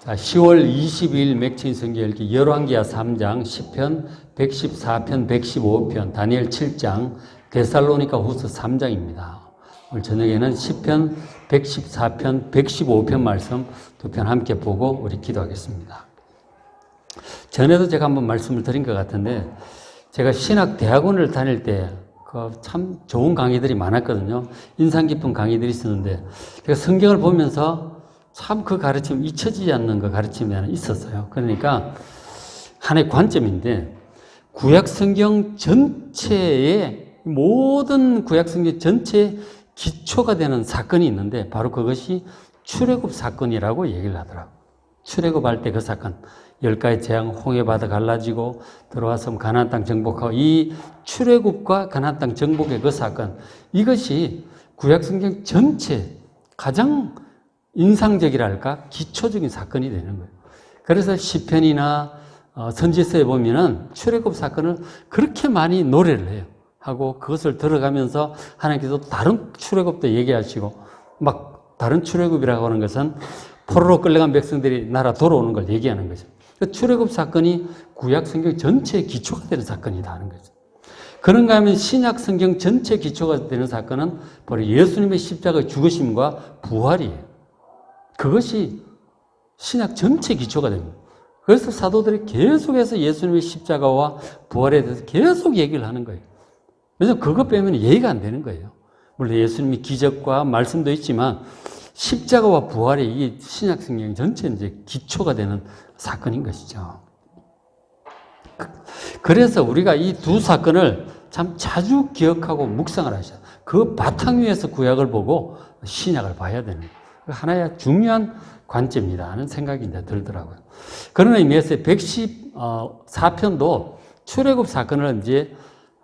자, 10월 22일 맥체인 성경 읽기 열왕기하 3장, 시편 114편, 115편, 다니엘 7장, 데살로니가 후서 3장입니다. 오늘 저녁에는 시편 114편, 115편 말씀 두 편 함께 보고 우리 기도하겠습니다. 전에도 제가 한번 말씀을 드린 것 같은데, 제가 신학대학원을 다닐 때 참 좋은 강의들이 많았거든요. 인상 깊은 강의들이 있었는데, 제가 성경을 보면서 참 그 가르침, 잊혀지지 않는 그 가르침이 하나 있었어요. 그러니까 하나의 관점인데, 구약 성경 전체의 모든 구약 성경 전체의 기초가 되는 사건이 있는데, 바로 그것이 출애굽 사건이라고 얘기를 하더라고요. 출애굽할 때 그 사건, 10가지 재앙, 홍해바다 갈라지고 들어와서 가나안 땅 정복하고, 이 출애굽과 가나안 땅 정복의 그 사건, 이것이 구약 성경 전체 가장 인상적이랄까 기초적인 사건이 되는 거예요. 그래서 시편이나 선지서에 보면은 출애굽 사건을 그렇게 많이 노래를 해요. 하고 그것을 들어가면서 하나님께서 다른 출애굽도 얘기하시고, 막 다른 출애굽이라고 하는 것은 포로로 끌려간 백성들이 나라 돌아오는 걸 얘기하는 거죠. 출애굽 사건이 구약 성경 전체의 기초가 되는 사건이다 하는 거죠. 그런가 하면 신약 성경 전체 기초가 되는 사건은 바로 예수님의 십자가의 죽으심과 부활이에요. 그것이 신약 전체 기초가 됩니다. 그래서 사도들이 계속해서 예수님의 십자가와 부활에 대해서 계속 얘기를 하는 거예요. 그래서 그것 빼면 이해가 안 되는 거예요. 물론 예수님이 기적과 말씀도 있지만 십자가와 부활이 이 신약 성경 전체 이제 기초가 되는 사건인 것이죠. 그래서 우리가 이 두 사건을 참 자주 기억하고 묵상을 하셔야 돼요. 그 바탕 위에서 구약을 보고 신약을 봐야 되는 거예요. 하나의 중요한 관점이라는 생각이 이제 들더라고요. 그런 의미에서 114편도 출애굽 사건을 이제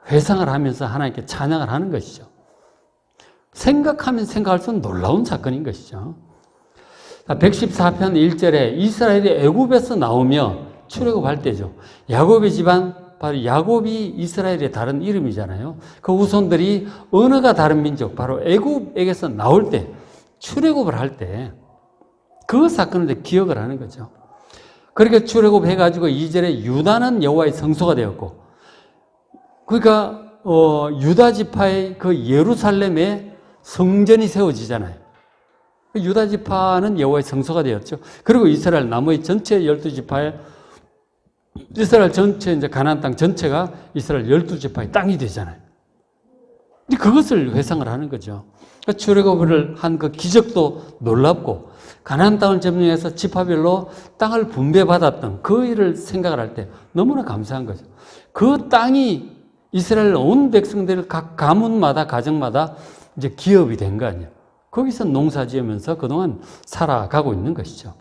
회상을 하면서 하나님께 찬양을 하는 것이죠. 생각하면 생각할수록 놀라운 사건인 것이죠. 114편 1절에 이스라엘이 애굽에서 나오며 출애굽할 때죠. 야곱의 집안, 바로 야곱이 이스라엘의 다른 이름이잖아요. 그 후손들이 언어가 다른 민족, 바로 애굽에게서 나올 때, 출애굽을 할 때 그 사건을 기억을 하는 거죠. 그렇게 출애굽해가지고 2절에 유다는 여호와의 성소가 되었고, 그러니까 유다 지파의 그 예루살렘에 성전이 세워지잖아요. 유다 지파는 여호와의 성소가 되었죠. 그리고 이스라엘 나머지 전체 12지파의 이스라엘 전체 이제 가나안 땅 전체가 이스라엘 12지파의 땅이 되잖아요. 그것을 회상을 하는 거죠. 출애굽을 한 그 기적도 놀랍고, 가나안 땅을 점령해서 지파별로 땅을 분배받았던 그 일을 생각을 할 때 너무나 감사한 거죠. 그 땅이 이스라엘 온 백성들 각 가문마다 가정마다 이제 기업이 된 거 아니에요. 거기서 농사 지으면서 그동안 살아가고 있는 것이죠.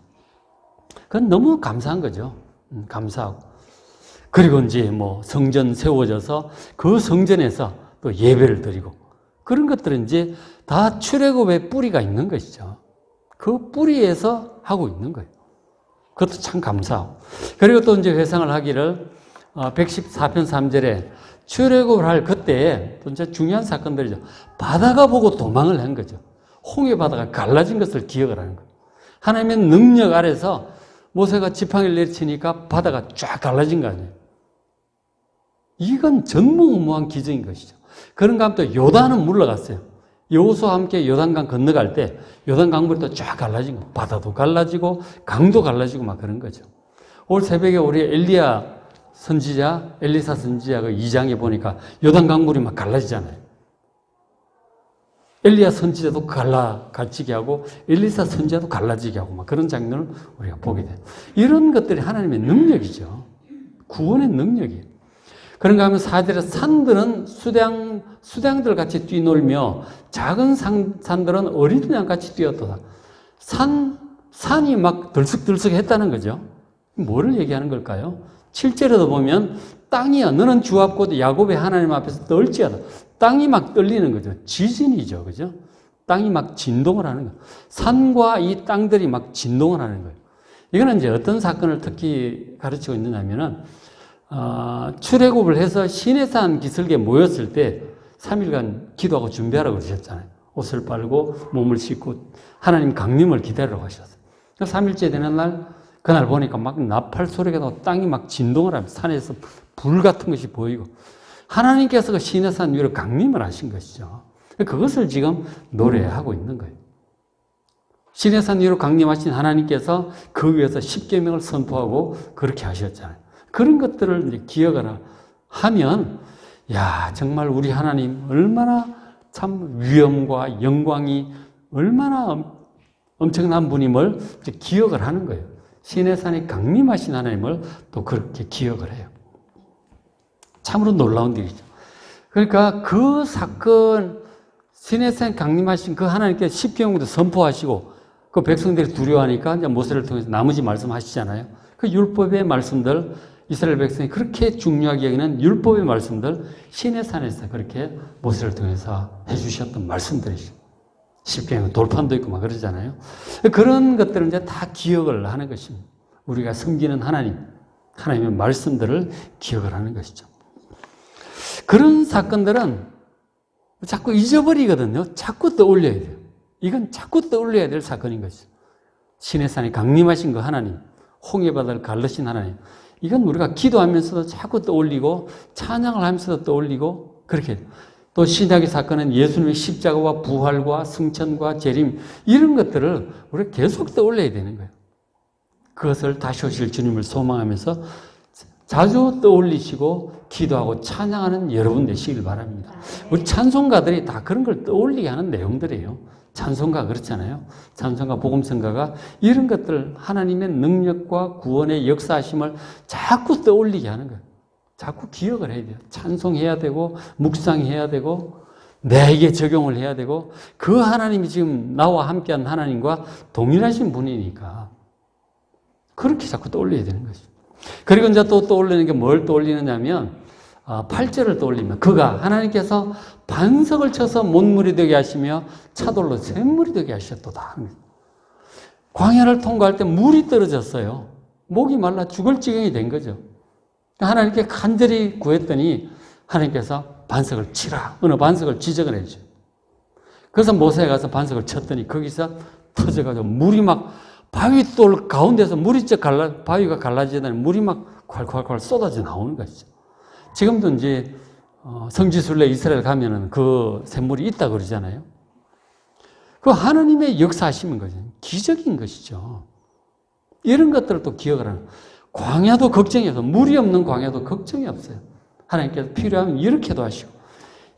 그건 너무 감사한 거죠. 감사하고. 그리고 이제 뭐 성전 세워져서 그 성전에서 또 예배를 드리고, 그런 것들은 이제 다 출애굽의 뿌리가 있는 것이죠. 그 뿌리에서 하고 있는 거예요. 그것도 참 감사하고. 그리고 또 이제 회상을 하기를 114편 3절에 출애굽을 할 그때에 또 이제 중요한 사건들이죠. 바다가 보고 도망을 한 거죠. 홍해 바다가 갈라진 것을 기억을 하는 거예요. 하나님의 능력 아래서 모세가 지팡이를 내리치니까 바다가 쫙 갈라진 거 아니에요. 이건 전무후무한 기적인 것이죠. 그런가 하면 또 요단은 물러갔어요. 여호수아와 함께 요단강 건너갈 때 요단 강물이 또 쫙 갈라진 거. 바다도 갈라지고 강도 갈라지고 막 그런 거죠. 오늘 새벽에 우리 엘리사 선지자 그 2장에 보니까 요단 강물이 막 갈라지잖아요. 엘리야 선지자도 갈라지게 하고 엘리사 선지자도 갈라지게 하고 막 그런 장면을 우리가 보게 돼요. 이런 것들이 하나님의 능력이죠. 구원의 능력이에요. 그런가 하면 4절에 산들은 수량들 같이 뛰놀며 작은 산들은 어린 양 같이 뛰었도다. 산이 막 들썩들썩 했다는 거죠. 뭐를 얘기하는 걸까요? 7절에도 보면 땅이야 너는 주 앞곧 야곱의 하나님 앞에서 떨지어다. 땅이 막 떨리는 거죠. 지진이죠. 그죠? 땅이 막 진동을 하는 거예요. 산과 이 땅들이 막 진동을 하는 거예요. 이거는 이제 어떤 사건을 특히 가르치고 있느냐면은 출애굽을 해서 시내산 기슭에 모였을 때 3일간 기도하고 준비하라고 그러셨잖아요. 옷을 빨고 몸을 씻고 하나님 강림을 기다리라고 하셨어요. 3일째 되는 날 그날 보니까 막 나팔 소리가 나고 땅이 막 진동을 하면서 산에서 불 같은 것이 보이고 하나님께서 그 시내산 위로 강림을 하신 것이죠. 그것을 지금 노래하고 있는 거예요. 시내산 위로 강림하신 하나님께서 그 위에서 십계명을 선포하고 그렇게 하셨잖아요. 그런 것들을 이제 기억을 하면 야 정말 우리 하나님 얼마나 참 위엄과 영광이 얼마나 엄청난 분임을 기억을 하는 거예요. 시내산에 강림하신 하나님을 또 그렇게 기억을 해요. 참으로 놀라운 일이죠. 그러니까 그 사건 시내산 강림하신 그 하나님께 십계명도 선포하시고 그 백성들이 두려워하니까 이제 모세를 통해서 나머지 말씀하시잖아요. 그 율법의 말씀들 이스라엘 백성이 그렇게 중요하게 여기는 율법의 말씀들 시내산에서 그렇게 모세를 통해서 해주셨던 말씀들이죠. 십계명 돌판도 있고 막 그러잖아요. 그런 것들은 이제 다 기억을 하는 것입니다. 우리가 섬기는 하나님의 말씀들을 기억을 하는 것이죠. 그런 사건들은 자꾸 잊어버리거든요. 자꾸 떠올려야 돼요. 이건 자꾸 떠올려야 될 사건인 것이죠. 시내산에 강림하신 그 하나님, 홍해바다를 갈르신 하나님. 이건 우리가 기도하면서도 자꾸 떠올리고 찬양을 하면서도 떠올리고 그렇게 또 신약의 사건은 예수님의 십자가와 부활과 승천과 재림 이런 것들을 우리가 계속 떠올려야 되는 거예요. 그것을 다시 오실 주님을 소망하면서 자주 떠올리시고 기도하고 찬양하는 여러분 되시길 바랍니다. 우리 찬송가들이 다 그런 걸 떠올리게 하는 내용들이에요. 찬송가 그렇잖아요. 찬송가, 복음성가가 이런 것들 하나님의 능력과 구원의 역사하심을 자꾸 떠올리게 하는 거예요. 자꾸 기억을 해야 돼요. 찬송해야 되고 묵상해야 되고 내게 적용을 해야 되고 그 하나님이 지금 나와 함께한 하나님과 동일하신 분이니까 그렇게 자꾸 떠올려야 되는 것이죠. 그리고 이제 또 떠올리는 게 뭘 떠올리느냐면 8절을 떠올리면 그가 하나님께서 반석을 쳐서 못물이 되게 하시며 차돌로 샘물이 되게 하셨도다. 광야를 통과할 때 물이 떨어졌어요. 목이 말라 죽을 지경이 된 거죠. 하나님께 간절히 구했더니 하나님께서 반석을 치라. 어느 반석을 지적을 해주죠. 그래서 모세가 가서 반석을 쳤더니 거기서 터져가지고 물이 막 바위돌 가운데서 물이 바위가 갈라지더니 물이 막 콸콸콸 쏟아져 나오는 것이죠. 지금도 이제 성지순례 이스라엘 가면은 그 샘물이 있다 그러잖아요. 그 하나님의 역사하시는 거죠. 기적인 것이죠. 이런 것들을 또 기억을 하는. 광야도 걱정이 없어요. 물이 없는 광야도 걱정이 없어요. 하나님께서 필요하면 이렇게도 하시고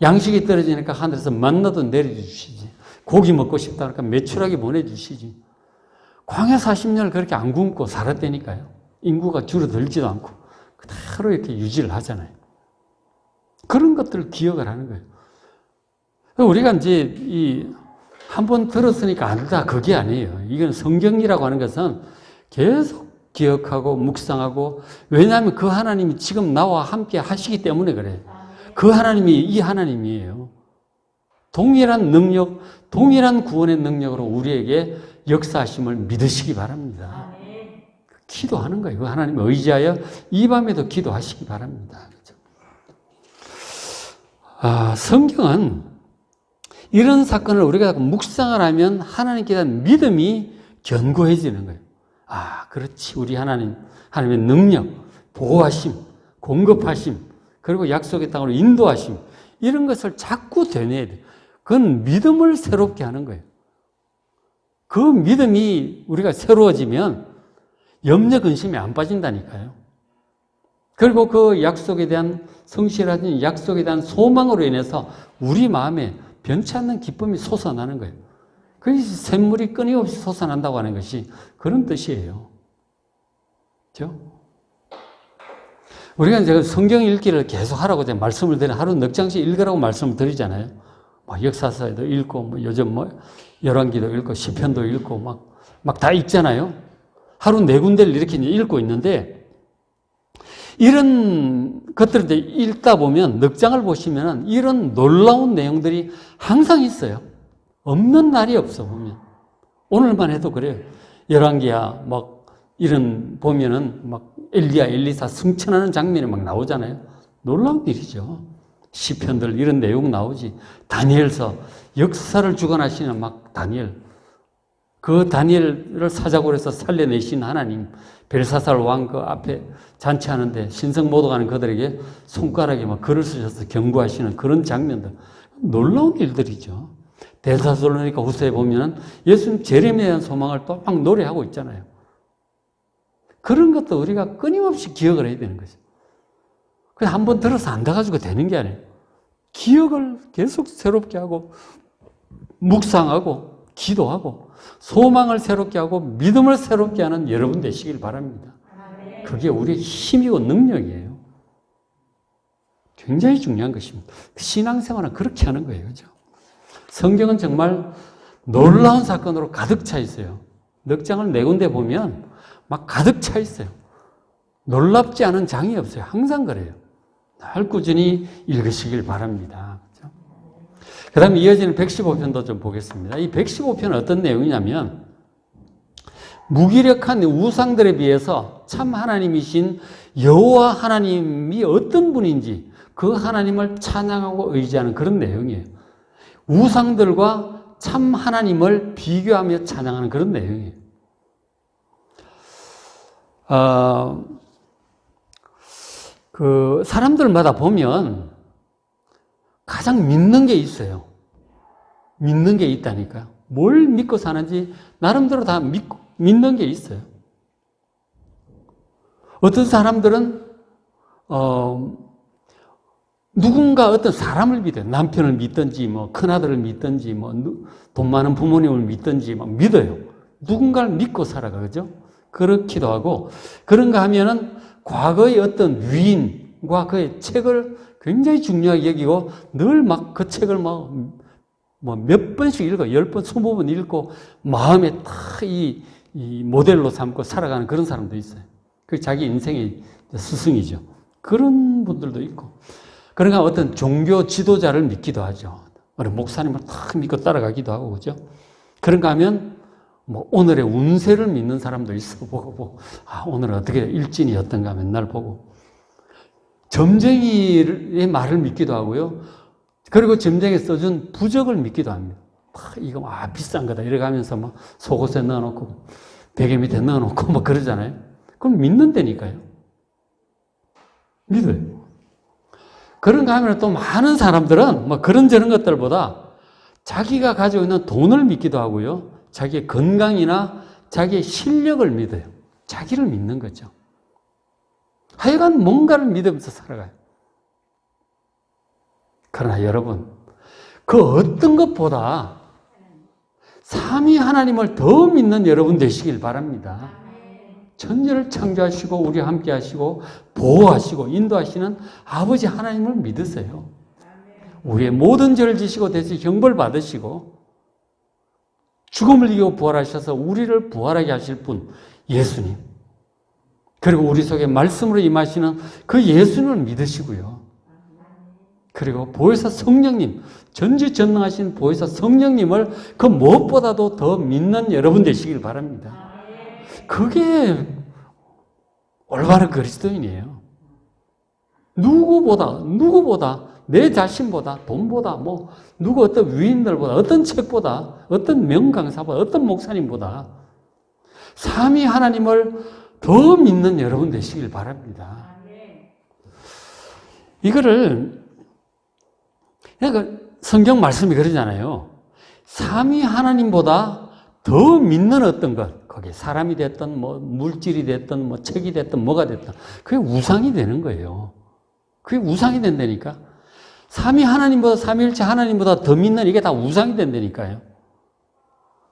양식이 떨어지니까 하늘에서 만나도 내려주시지. 고기 먹고 싶다 그러니까 메추라기 보내주시지. 광야 40년을 그렇게 안 굶고 살았다니까요. 인구가 줄어들지도 않고 그대로 이렇게 유지를 하잖아요. 그런 것들을 기억을 하는 거예요. 우리가 이제 한번 들었으니까 안다 그게 아니에요. 이건 성경이라고 하는 것은 계속 기억하고 묵상하고 왜냐하면 그 하나님이 지금 나와 함께 하시기 때문에 그래요. 그 하나님이 이 하나님이에요. 동일한 능력, 동일한 구원의 능력으로 우리에게 역사하심을 믿으시기 바랍니다. 기도하는 거예요. 하나님을 의지하여 이 밤에도 기도하시기 바랍니다. 성경은 이런 사건을 우리가 묵상을 하면 하나님께 대한 믿음이 견고해지는 거예요. 그렇지. 우리 하나님의 능력, 보호하심, 공급하심, 그리고 약속의 땅으로 인도하심, 이런 것을 자꾸 되뇌야 돼요. 그건 믿음을 새롭게 하는 거예요. 그 믿음이 우리가 새로워지면 염려, 근심이 안 빠진다니까요. 그리고 그 약속에 대한 성실하신 약속에 대한 소망으로 인해서 우리 마음에 변치 않는 기쁨이 솟아나는 거예요. 그것이 샘물이 끊임없이 솟아난다고 하는 것이 그런 뜻이에요. 그렇죠? 우리가 이제 성경 읽기를 계속 하라고 말씀을 드리는 하루 넉 장씩 읽으라고 말씀을 드리잖아요. 역사서에도 읽고 요즘 열왕기도 읽고 시편도 읽고 막 다 읽잖아요. 하루 4군데를 이렇게 읽고 있는데 이런 것들을 이제 읽다 보면 넉 장을 보시면 이런 놀라운 내용들이 항상 있어요. 없는 날이 없어 보면. 오늘만 해도 그래요. 열왕기야 이런 보면은 엘리야 엘리사 승천하는 장면이 나오잖아요. 놀라운 일이죠. 시편들 이런 내용 나오지. 다니엘서 역사를 주관하시는 다니엘 그 다니엘을 사자굴 에서 살려내신 하나님, 벨사살 왕 그 앞에 잔치하는데 신성 모독하는 그들에게 손가락에 막 글을 쓰셔서 경고하시는 그런 장면들, 놀라운 일들이죠. 데살로니가 후서에 보면은 예수님 재림에 대한 소망을 또 막 노래하고 있잖아요. 그런 것도 우리가 끊임없이 기억을 해야 되는 거죠. 그냥 한번 들어서 안다가지고 되는 게 아니에요. 기억을 계속 새롭게 하고 묵상하고 기도하고 소망을 새롭게 하고 믿음을 새롭게 하는 여러분 되시길 바랍니다. 그게 우리의 힘이고 능력이에요. 굉장히 중요한 것입니다. 신앙생활은 그렇게 하는 거예요. 그죠? 성경은 정말 놀라운 사건으로 가득 차 있어요. 넉 장을 네 군데 보면 막 가득 차 있어요. 놀랍지 않은 장이 없어요. 항상 그래요. 늘 꾸준히 읽으시길 바랍니다. 그렇죠? 그 다음에 이어지는 115편도 좀 보겠습니다. 이 115편은 어떤 내용이냐면 무기력한 우상들에 비해서 참 하나님이신 여호와 하나님이 어떤 분인지 그 하나님을 찬양하고 의지하는 그런 내용이에요. 우상들과 참 하나님을 비교하며 찬양하는 그런 내용이에요. 그 사람들마다 보면 가장 믿는 게 있어요. 믿는 게 있다니까요. 뭘 믿고 사는지 나름대로 다 믿는 게 있어요. 어떤 사람들은 누군가 어떤 사람을 믿어요. 남편을 믿든지 뭐 큰아들을 믿든지 뭐 돈 많은 부모님을 믿든지 막 믿어요. 누군가를 믿고 살아가죠. 그렇기도 하고 그런가 하면은 과거의 어떤 위인과 그의 책을 굉장히 중요하게 여기고 늘 막 그 책을 뭐 몇 번씩 읽어 10번, 20번 읽고 마음에 딱 이 모델로 삼고 살아가는 그런 사람도 있어요. 그게 자기 인생의 스승이죠. 그런 분들도 있고. 그러니까 어떤 종교 지도자를 믿기도 하죠. 어느 목사님을 딱 믿고 따라가기도 하고, 그죠? 그런가 하면 뭐 오늘의 운세를 믿는 사람도 있어 보고, 오늘은 어떻게 일진이 어떤가 맨날 보고. 점쟁이의 말을 믿기도 하고요. 그리고 점쟁이 써준 부적을 믿기도 합니다. 이거 비싼 거다 이렇게 하면서 막 속옷에 넣어놓고 베개 밑에 넣어놓고 뭐 그러잖아요. 그럼 믿는다니까요. 믿어요. 그런가 하면 또 많은 사람들은 뭐 그런저런 것들보다 자기가 가지고 있는 돈을 믿기도 하고요. 자기의 건강이나 자기의 실력을 믿어요. 자기를 믿는 거죠. 하여간 뭔가를 믿으면서 살아가요. 그러나 여러분, 그 어떤 것보다 삼위 하나님을 더 믿는 여러분 되시길 바랍니다. 천지를 창조하시고 우리와 함께 하시고 보호하시고 인도하시는 아버지 하나님을 믿으세요. 우리의 모든 죄를 지시고 대신 형벌 받으시고 죽음을 이기고 부활하셔서 우리를 부활하게 하실 분 예수님, 그리고 우리 속에 말씀으로 임하시는 그 예수님을 믿으시고요. 그리고 보혜사 성령님, 전지전능하신 보혜사 성령님을 그 무엇보다도 더 믿는 여러분 되시길 바랍니다. 그게 올바른 그리스도인이에요. 누구보다 내 자신보다 돈보다 뭐 누구 어떤 위인들보다 어떤 책보다 어떤 명강사보다 어떤 목사님보다 삼위 하나님을 더 믿는 여러분 되시길 바랍니다. 이거를 그러니까 성경 말씀이 그러잖아요. 삼위 하나님보다 더 믿는 어떤 것, 거기에 사람이 됐든 뭐 물질이 됐든 뭐 책이 됐든 뭐가 됐든 그게 우상이 되는 거예요. 그게 우상이 된다니까. 삼위 하나님보다 삼위일체 하나님보다 더 믿는 이게 다 우상이 된다니까요.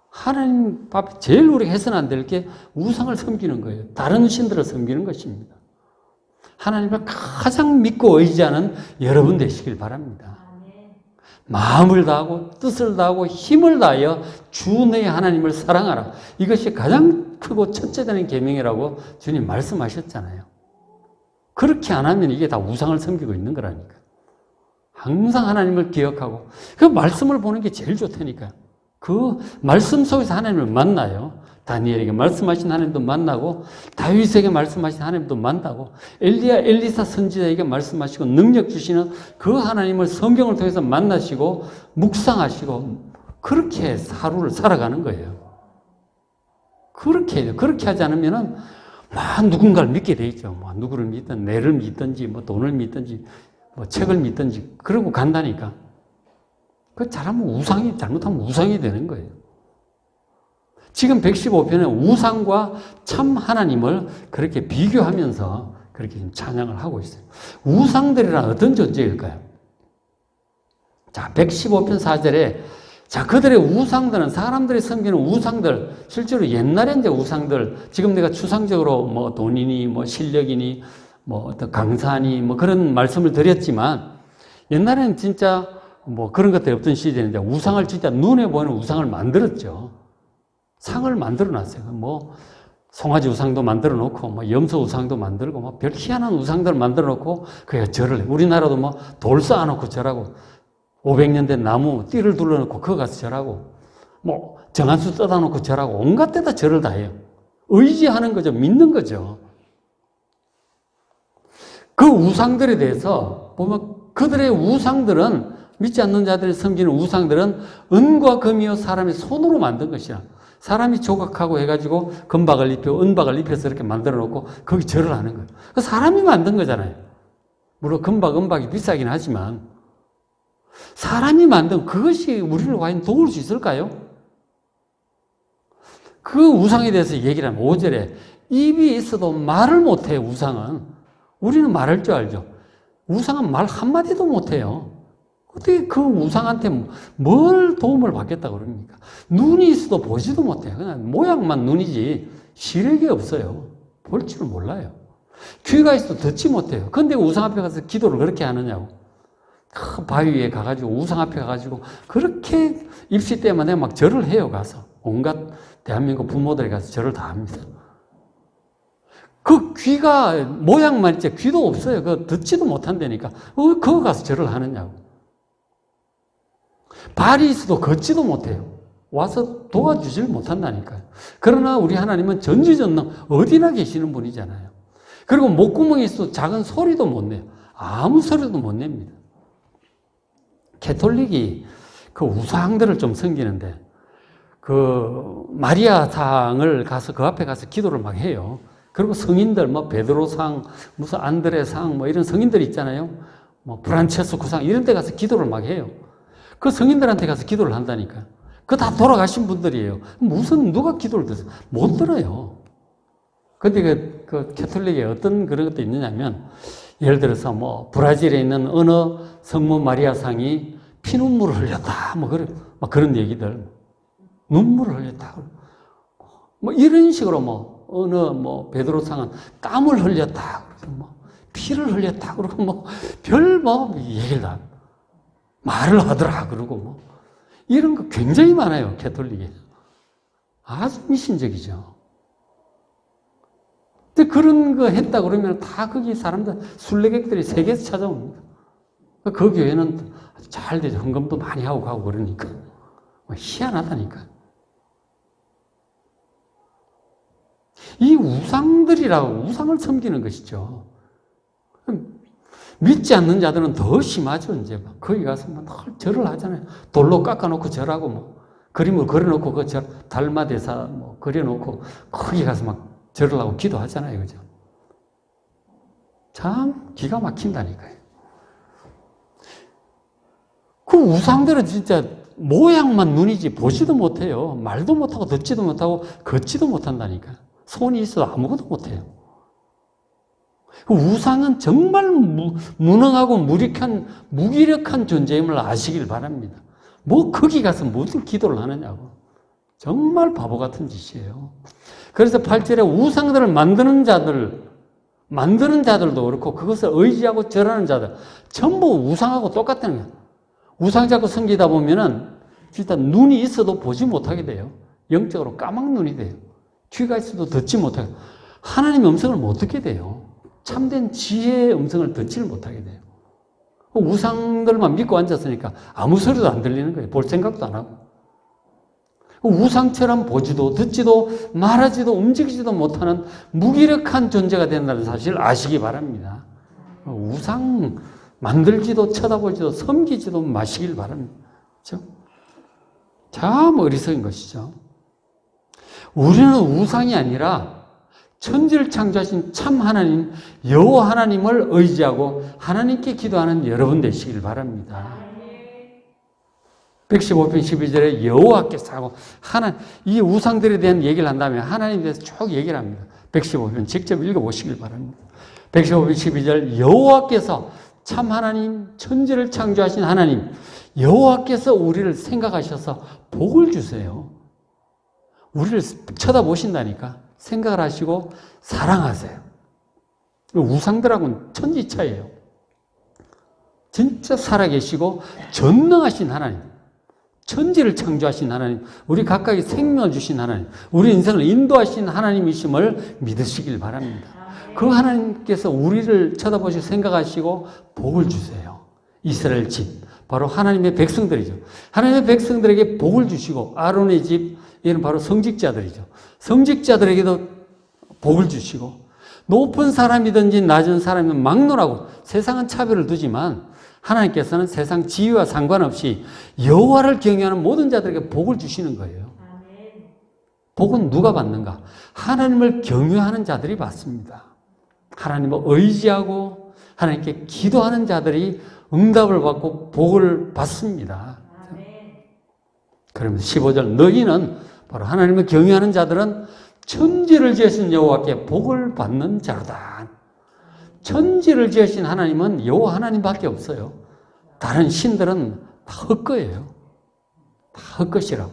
하나님 앞에 제일 우리가 해서는 안 될 게 우상을 섬기는 거예요. 다른 신들을 섬기는 것입니다. 하나님을 가장 믿고 의지하는 여러분 되시길 바랍니다. 마음을 다하고 뜻을 다하고 힘을 다하여 주 너의 하나님을 사랑하라. 이것이 가장 크고 첫째 되는 계명이라고 주님 말씀하셨잖아요. 그렇게 안 하면 이게 다 우상을 섬기고 있는 거라니까. 항상 하나님을 기억하고 그 말씀을 보는 게 제일 좋다니까요. 그 말씀 속에서 하나님을 만나요. 다니엘에게 말씀하신 하나님도 만나고 다윗에게 말씀하신 하나님도 만나고 엘리사 선지자에게 말씀하시고 능력 주시는 그 하나님을 성경을 통해서 만나시고 묵상하시고 그렇게 하루를 살아가는 거예요. 그렇게 해요. 그렇게 하지 않으면은 막 누군가를 믿게 돼 있죠. 뭐 누구를 믿든 내를 믿든지 뭐 돈을 믿든지 뭐 책을 믿든지 그러고 간다니까. 그 잘하면 잘못하면 우상이 되는 거예요. 지금 115편에 우상과 참 하나님을 그렇게 비교하면서 그렇게 찬양을 하고 있어요. 우상들이란 어떤 존재일까요? 자, 115편 4절에 자, 그들의 우상들은 사람들이 섬기는 우상들, 실제로 옛날에 이제 우상들, 지금 내가 추상적으로 뭐 돈이니, 뭐 실력이니, 뭐 어떤 강사니, 뭐 그런 말씀을 드렸지만, 옛날에는 진짜 뭐 그런 것들이 없던 시대인데, 우상을 진짜 눈에 보이는 우상을 만들었죠. 상을 만들어 놨어요. 뭐, 송아지 우상도 만들어 놓고, 뭐 염소 우상도 만들고, 뭐 별 희한한 우상들을 만들어 놓고, 그게 절을 해. 우리나라도 뭐 돌 쌓아놓고 절하고, 500년 된 나무 띠를 둘러놓고 그거 가서 절하고 뭐 정한수 떠다 놓고 절하고 온갖 데다 절을 다 해요. 의지하는 거죠. 믿는 거죠. 그 우상들에 대해서 보면 그들의 우상들은 믿지 않는 자들이 섬기는 우상들은 은과 금이요 사람이 손으로 만든 것이야. 사람이 조각하고 해가지고 금박을 입히고 은박을 입혀서 이렇게 만들어 놓고 거기 절을 하는 거예요. 그 사람이 만든 거잖아요. 물론 금박, 은박이 비싸긴 하지만 사람이 만든 그것이 우리를 과연 도울 수 있을까요? 그 우상에 대해서 얘기를 하면 5절에 입이 있어도 말을 못해요. 우상은. 우리는 말할 줄 알죠. 우상은 말 한마디도 못해요. 어떻게 그 우상한테 뭘 도움을 받겠다고 그럽니까? 눈이 있어도 보지도 못해요. 그냥 모양만 눈이지 시력이 없어요. 볼 줄을 몰라요. 귀가 있어도 듣지 못해요. 그런데 우상 앞에 가서 기도를 그렇게 하느냐고. 큰 바위 위에 가가지고 우상 앞에 가가지고 그렇게 입시 때문에 막 절을 해요. 가서 온갖 대한민국 부모들이 가서 절을 다 합니다. 그 귀가 모양만 있지 귀도 없어요. 그거 듣지도 못한다니까 그거 가서 절을 하느냐고. 발이 있어도 걷지도 못해요. 와서 도와주질 못한다니까요. 그러나 우리 하나님은 전지전능 어디나 계시는 분이잖아요. 그리고 목구멍이 있어도 작은 소리도 못 내요. 아무 소리도 못 냅니다. 캐톨릭이 그 우상들을 좀 섬기는데 그 마리아상을 가서 그 앞에 가서 기도를 막 해요. 그리고 성인들 뭐 베드로상, 무슨 안드레상 뭐 이런 성인들 있잖아요. 뭐 브란체스코상 이런 데 가서 기도를 막 해요. 그 성인들한테 가서 기도를 한다니까. 그 다 돌아가신 분들이에요. 무슨 누가 기도를 들어요? 못 들어요. 근데 그 캐톨릭에 어떤 그런 것도 있느냐면 예를 들어서 뭐 브라질에 있는 어느 성모 마리아상이 피눈물을 흘렸다 뭐 그런 얘기들 눈물을 흘렸다 뭐 이런 식으로 뭐 어느 뭐 베드로상은 땀을 흘렸다 뭐 피를 흘렸다 그러고 뭐 별 뭐 얘기를 다 말을 하더라 그러고 뭐 이런 거 굉장히 많아요. 캐톨릭에 아주 미신적이죠. 근데 그런 거 했다 그러면 다 거기 사람들, 순례객들이 세계에서 찾아옵니다. 그 교회는 잘 되죠. 헌금도 많이 하고 가고 그러니까. 희한하다니까. 이 우상들이라고 우상을 섬기는 것이죠. 믿지 않는 자들은 더 심하죠, 이제. 거기 가서 뭐 절을 하잖아요. 돌로 깎아놓고 절하고 뭐, 그림을 그려놓고 그 절, 달마대사 뭐 그려놓고 거기 가서 막 절을 하고 기도하잖아요. 그죠? 참 기가 막힌다니까요. 그 우상들은 진짜 모양만 눈이지 보지도 못해요. 말도 못하고 듣지도 못하고 걷지도 못한다니까. 손이 있어도 아무것도 못해요. 그 우상은 정말 무능하고 무기력한 존재임을 아시길 바랍니다. 뭐 거기 가서 무슨 기도를 하느냐고. 정말 바보 같은 짓이에요. 그래서 8절에 우상들을 만드는 자들도 그렇고 그것을 의지하고 절하는 자들 전부 우상하고 똑같다는 거예요. 우상 자꾸 섬기다 보면은 진짜 눈이 있어도 보지 못하게 돼요. 영적으로 까막눈이 돼요. 귀가 있어도 듣지 못하게 돼요. 하나님의 음성을 못 듣게 돼요. 참된 지혜의 음성을 듣지를 못하게 돼요. 우상들만 믿고 앉았으니까 아무 소리도 안 들리는 거예요. 볼 생각도 안 하고. 우상처럼 보지도 듣지도 말하지도 움직이지도 못하는 무기력한 존재가 된다는 사실을 아시기 바랍니다. 우상 만들지도 쳐다보지도 섬기지도 마시길 바랍니다. 그렇죠? 참 어리석은 것이죠. 우리는 우상이 아니라 천지를 창조하신 참 하나님, 여호와 하나님을 의지하고 하나님께 기도하는 여러분 되시길 바랍니다. 115편 12절에 여호와께서 하고 이 우상들에 대한 얘기를 한다면 하나님에 대해서 쭉 얘기를 합니다. 115편 직접 읽어보시길 바랍니다. 115편 12절 여호와께서 참 하나님, 천지를 창조하신 하나님, 여호와께서 우리를 생각하셔서 복을 주세요. 우리를 쳐다보신다니까. 생각을 하시고 사랑하세요. 우상들하고는 천지 차이예요. 진짜 살아계시고 전능하신 하나님, 천지를 창조하신 하나님, 우리 각각의 생명을 주신 하나님, 우리 인생을 인도하신 하나님이심을 믿으시길 바랍니다. 그 하나님께서 우리를 쳐다보시고 생각하시고 복을 주세요. 이스라엘 집, 바로 하나님의 백성들이죠. 하나님의 백성들에게 복을 주시고 아론의 집, 이는 바로 성직자들이죠. 성직자들에게도 복을 주시고 높은 사람이든지 낮은 사람이든 막론하고 세상은 차별을 두지만 하나님께서는 세상 지위와 상관없이 여호와를 경외하는 모든 자들에게 복을 주시는 거예요. 복은 누가 받는가? 하나님을 경외하는 자들이 받습니다. 하나님을 의지하고 하나님께 기도하는 자들이 응답을 받고 복을 받습니다. 그러면 15절 너희는 바로 하나님을 경외하는 자들은 천지를 지으신 여호와께 복을 받는 자로다. 천지를 지으신 하나님은 여호와 하나님밖에 없어요. 다른 신들은 다 헛거예요. 다 헛것이라고.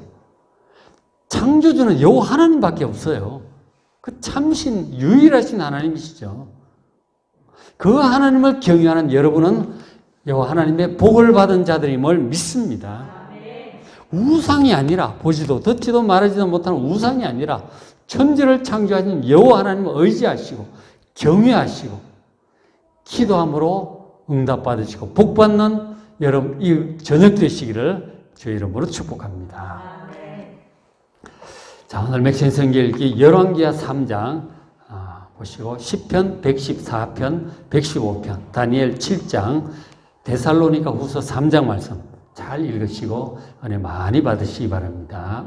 창조주는 여호와 하나님밖에 없어요. 그 참신 유일하신 하나님이시죠. 그 하나님을 경외하는 여러분은 여호와 하나님의 복을 받은 자들임을 믿습니다. 우상이 아니라 보지도 듣지도 말하지도 못하는 우상이 아니라 천지를 창조하신 여호와 하나님을 의지하시고 경외하시고 기도함으로 응답받으시고 복받는 여러분 이 저녁 되시기를 주의 이름으로 축복합니다. 자, 오늘 맥신 성경 읽기 열왕기하 3장 보시고 10편, 114편, 115편, 다니엘 7장, 데살로니가 후서 3장 말씀 잘 읽으시고 은혜 많이 받으시기 바랍니다.